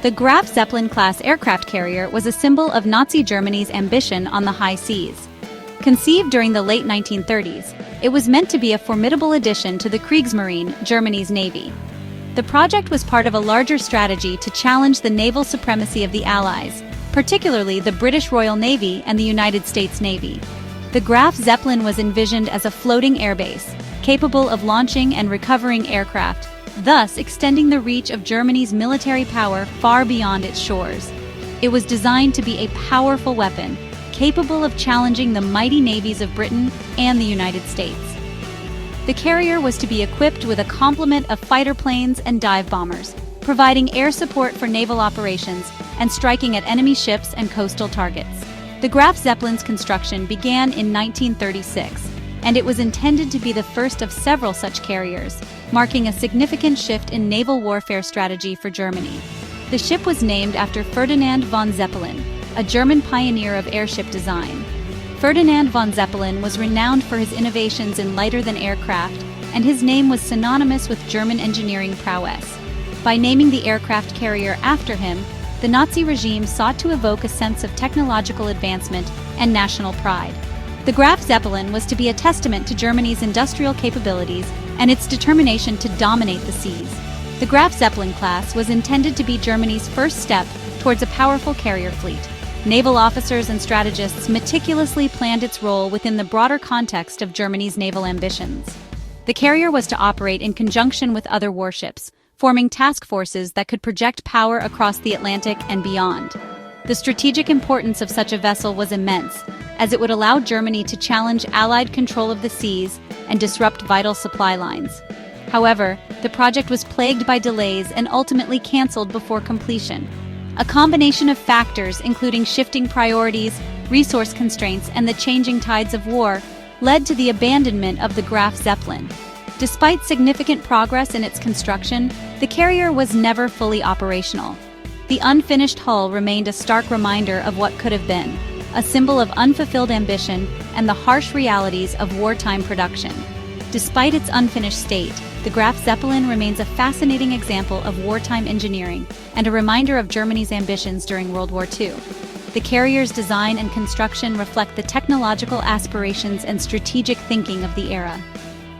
The Graf Zeppelin-class aircraft carrier was a symbol of Nazi Germany's ambition on the high seas. Conceived during the late 1930s, it was meant to be a formidable addition to the Kriegsmarine, Germany's navy. The project was part of a larger strategy to challenge the naval supremacy of the Allies, particularly the British Royal Navy and the United States Navy. The Graf Zeppelin was envisioned as a floating airbase, capable of launching and recovering aircraft, thus extending the reach of Germany's military power far beyond its shores. It was designed to be a powerful weapon, capable of challenging the mighty navies of Britain and the United States. The carrier was to be equipped with a complement of fighter planes and dive bombers, providing air support for naval operations and striking at enemy ships and coastal targets. The Graf Zeppelin's construction began in 1936, and it was intended to be the first of several such carriers, marking a significant shift in naval warfare strategy for Germany. The ship was named after Ferdinand von Zeppelin, a German pioneer of airship design. Ferdinand von Zeppelin was renowned for his innovations in lighter-than-air craft, and his name was synonymous with German engineering prowess. By naming the aircraft carrier after him, the Nazi regime sought to evoke a sense of technological advancement and national pride. The Graf Zeppelin was to be a testament to Germany's industrial capabilities and its determination to dominate the seas. The Graf Zeppelin-class was intended to be Germany's first step towards a powerful carrier fleet. Naval officers and strategists meticulously planned its role within the broader context of Germany's naval ambitions. The carrier was to operate in conjunction with other warships, forming task forces that could project power across the Atlantic and beyond. The strategic importance of such a vessel was immense, as it would allow Germany to challenge Allied control of the seas and disrupt vital supply lines. However, the project was plagued by delays and ultimately canceled before completion. A combination of factors, including shifting priorities, resource constraints, and the changing tides of war, led to the abandonment of the Graf Zeppelin. Despite significant progress in its construction, the carrier was never fully operational. The unfinished hull remained a stark reminder of what could have been, a symbol of unfulfilled ambition and the harsh realities of wartime production. Despite its unfinished state, the Graf Zeppelin remains a fascinating example of wartime engineering and a reminder of Germany's ambitions during World War II. The carrier's design and construction reflect the technological aspirations and strategic thinking of the era.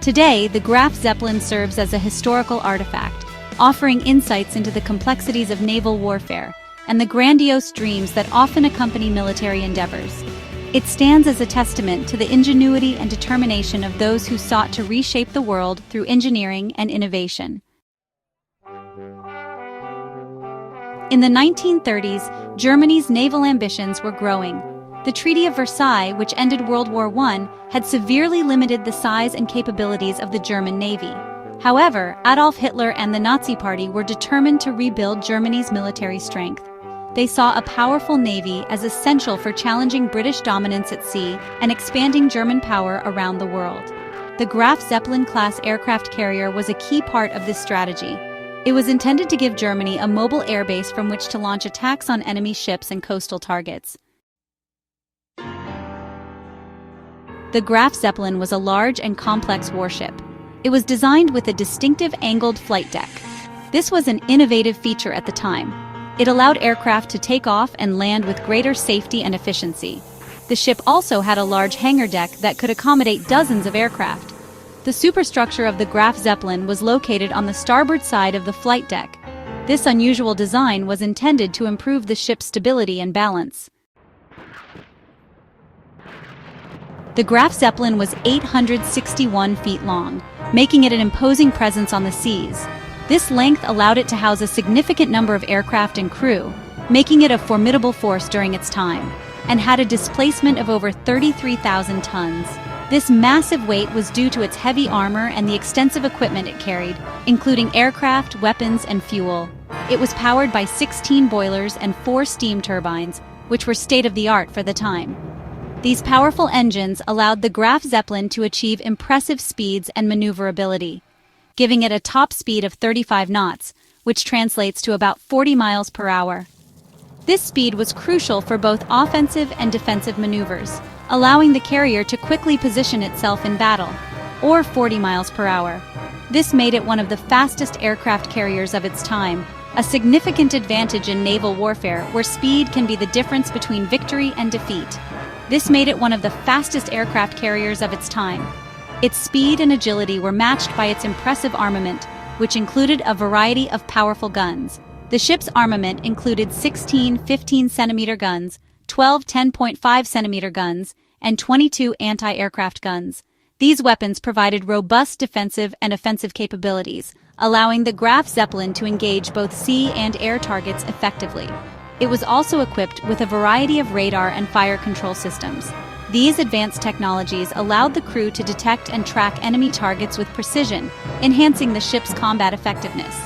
Today, the Graf Zeppelin serves as a historical artifact, offering insights into the complexities of naval warfare and the grandiose dreams that often accompany military endeavors. It stands as a testament to the ingenuity and determination of those who sought to reshape the world through engineering and innovation. In the 1930s, Germany's naval ambitions were growing. The Treaty of Versailles, which ended World War I, had severely limited the size and capabilities of the German Navy. However, Adolf Hitler and the Nazi Party were determined to rebuild Germany's military strength. They saw a powerful navy as essential for challenging British dominance at sea and expanding German power around the world. The Graf Zeppelin-class aircraft carrier was a key part of this strategy. It was intended to give Germany a mobile airbase from which to launch attacks on enemy ships and coastal targets. The Graf Zeppelin was a large and complex warship. It was designed with a distinctive angled flight deck. This was an innovative feature at the time. It allowed aircraft to take off and land with greater safety and efficiency. The ship also had a large hangar deck that could accommodate dozens of aircraft. The superstructure of the Graf Zeppelin was located on the starboard side of the flight deck. This unusual design was intended to improve the ship's stability and balance. The Graf Zeppelin was 861 feet long, making it an imposing presence on the seas. This length allowed it to house a significant number of aircraft and crew, making it a formidable force during its time, and had a displacement of over 33,000 tons. This massive weight was due to its heavy armor and the extensive equipment it carried, including aircraft, weapons, and fuel. It was powered by 16 boilers and 4 steam turbines, which were state-of-the-art for the time. These powerful engines allowed the Graf Zeppelin to achieve impressive speeds and maneuverability, giving it a top speed of 35 knots, which translates to about 40 miles per hour. This speed was crucial for both offensive and defensive maneuvers, allowing the carrier to quickly position itself in battle, or 40 miles per hour. This made it one of the fastest aircraft carriers of its time, a significant advantage in naval warfare where speed can be the difference between victory and defeat. This made it one of the fastest aircraft carriers of its time. Its speed and agility were matched by its impressive armament, which included a variety of powerful guns. The ship's armament included 16 15-centimeter guns, 12 10.5-centimeter guns, and 22 anti-aircraft guns. These weapons provided robust defensive and offensive capabilities, allowing the Graf Zeppelin to engage both sea and air targets effectively. It was also equipped with a variety of radar and fire control systems. These advanced technologies allowed the crew to detect and track enemy targets with precision, enhancing the ship's combat effectiveness.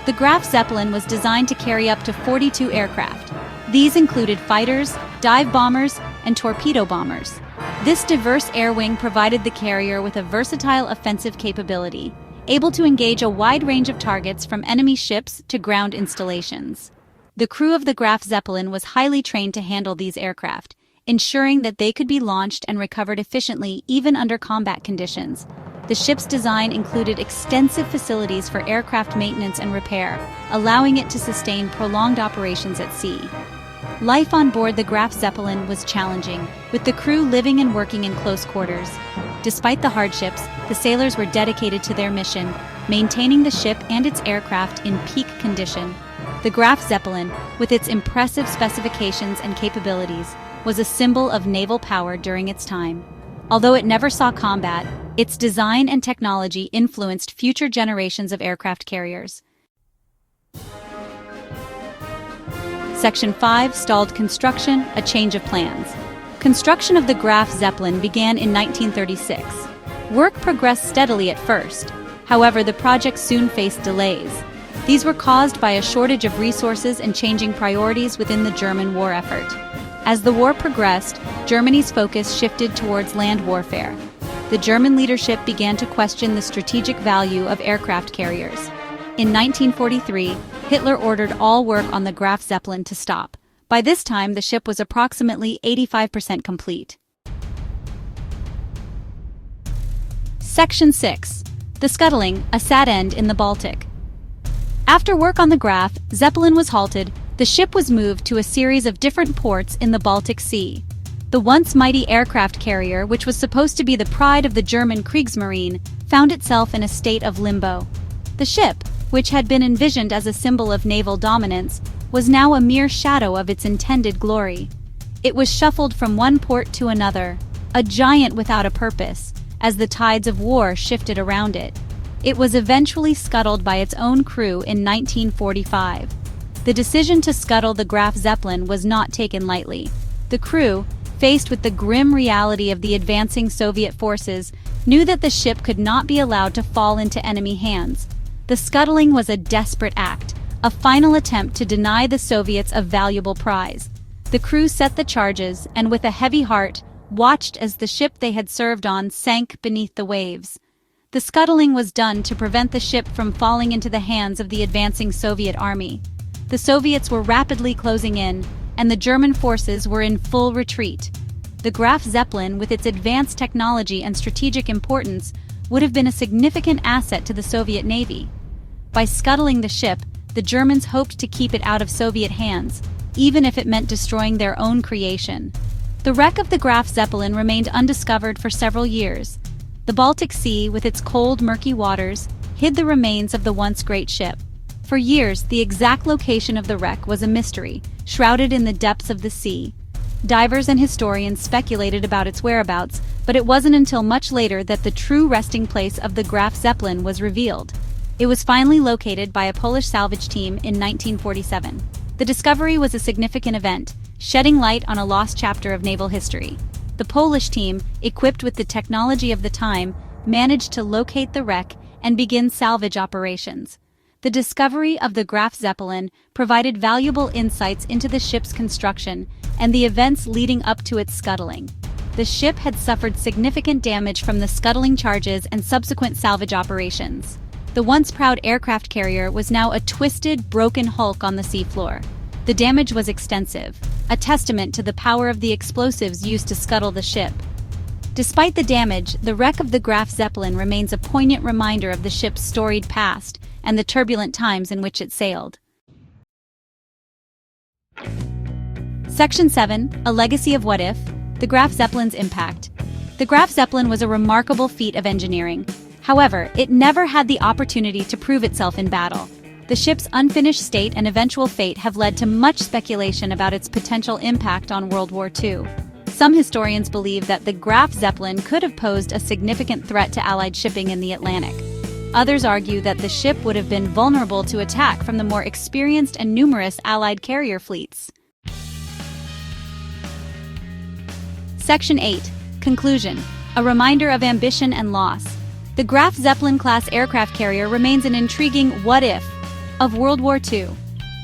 The Graf Zeppelin was designed to carry up to 42 aircraft. These included fighters, dive bombers, and torpedo bombers. This diverse air wing provided the carrier with a versatile offensive capability, able to engage a wide range of targets from enemy ships to ground installations. The crew of the Graf Zeppelin was highly trained to handle these aircraft, ensuring that they could be launched and recovered efficiently even under combat conditions. The ship's design included extensive facilities for aircraft maintenance and repair, allowing it to sustain prolonged operations at sea. Life on board the Graf Zeppelin was challenging, with the crew living and working in close quarters. Despite the hardships, the sailors were dedicated to their mission, maintaining the ship and its aircraft in peak condition. The Graf Zeppelin, with its impressive specifications and capabilities, was a symbol of naval power during its time. Although it never saw combat, its design and technology influenced future generations of aircraft carriers. Section 5, Stalled Construction, a Change of Plans. Construction of the Graf Zeppelin began in 1936. Work progressed steadily at first. However, the project soon faced delays. These were caused by a shortage of resources and changing priorities within the German war effort. As the war progressed, Germany's focus shifted towards land warfare. The German leadership began to question the strategic value of aircraft carriers. In 1943, Hitler ordered all work on the Graf Zeppelin to stop. By this time, the ship was approximately 85% complete. Section 6. The Scuttling, a Sad End in the Baltic. After work on the Graf Zeppelin was halted, the ship was moved to a series of different ports in the Baltic Sea. The once mighty aircraft carrier, which was supposed to be the pride of the German Kriegsmarine, found itself in a state of limbo. The ship, which had been envisioned as a symbol of naval dominance, was now a mere shadow of its intended glory. It was shuffled from one port to another, a giant without a purpose, as the tides of war shifted around it. It was eventually scuttled by its own crew in 1945. The decision to scuttle the Graf Zeppelin was not taken lightly. The crew, faced with the grim reality of the advancing Soviet forces, knew that the ship could not be allowed to fall into enemy hands. The scuttling was a desperate act, a final attempt to deny the Soviets a valuable prize. The crew set the charges and, with a heavy heart, watched as the ship they had served on sank beneath the waves. The scuttling was done to prevent the ship from falling into the hands of the advancing Soviet army. The Soviets were rapidly closing in, and the German forces were in full retreat. The Graf Zeppelin, with its advanced technology and strategic importance, would have been a significant asset to the Soviet Navy. By scuttling the ship, the Germans hoped to keep it out of Soviet hands, even if it meant destroying their own creation. The wreck of the Graf Zeppelin remained undiscovered for several years. The Baltic Sea, with its cold, murky waters, hid the remains of the once great ship. For years, the exact location of the wreck was a mystery, shrouded in the depths of the sea. Divers and historians speculated about its whereabouts, but it wasn't until much later that the true resting place of the Graf Zeppelin was revealed. It was finally located by a Polish salvage team in 1947. The discovery was a significant event, shedding light on a lost chapter of naval history. The Polish team, equipped with the technology of the time, managed to locate the wreck and begin salvage operations. The discovery of the Graf Zeppelin provided valuable insights into the ship's construction and the events leading up to its scuttling. The ship had suffered significant damage from the scuttling charges and subsequent salvage operations. The once proud aircraft carrier was now a twisted, broken hulk on the seafloor. The damage was extensive, a testament to the power of the explosives used to scuttle the ship. Despite the damage, the wreck of the Graf Zeppelin remains a poignant reminder of the ship's storied past and the turbulent times in which it sailed. Section 7, A Legacy of What If, the Graf Zeppelin's Impact. The Graf Zeppelin was a remarkable feat of engineering. However, it never had the opportunity to prove itself in battle. The ship's unfinished state and eventual fate have led to much speculation about its potential impact on World War II. Some historians believe that the Graf Zeppelin could have posed a significant threat to Allied shipping in the Atlantic. Others argue that the ship would have been vulnerable to attack from the more experienced and numerous Allied carrier fleets. Section 8. Conclusion. A reminder of ambition and loss. The Graf Zeppelin-class aircraft carrier remains an intriguing what-if of World War II.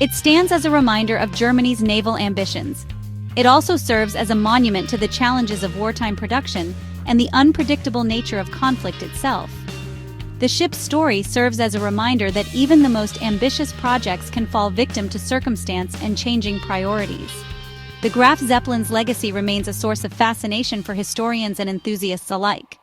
It stands as a reminder of Germany's naval ambitions. It also serves as a monument to the challenges of wartime production and the unpredictable nature of conflict itself. The ship's story serves as a reminder that even the most ambitious projects can fall victim to circumstance and changing priorities. The Graf Zeppelin's legacy remains a source of fascination for historians and enthusiasts alike.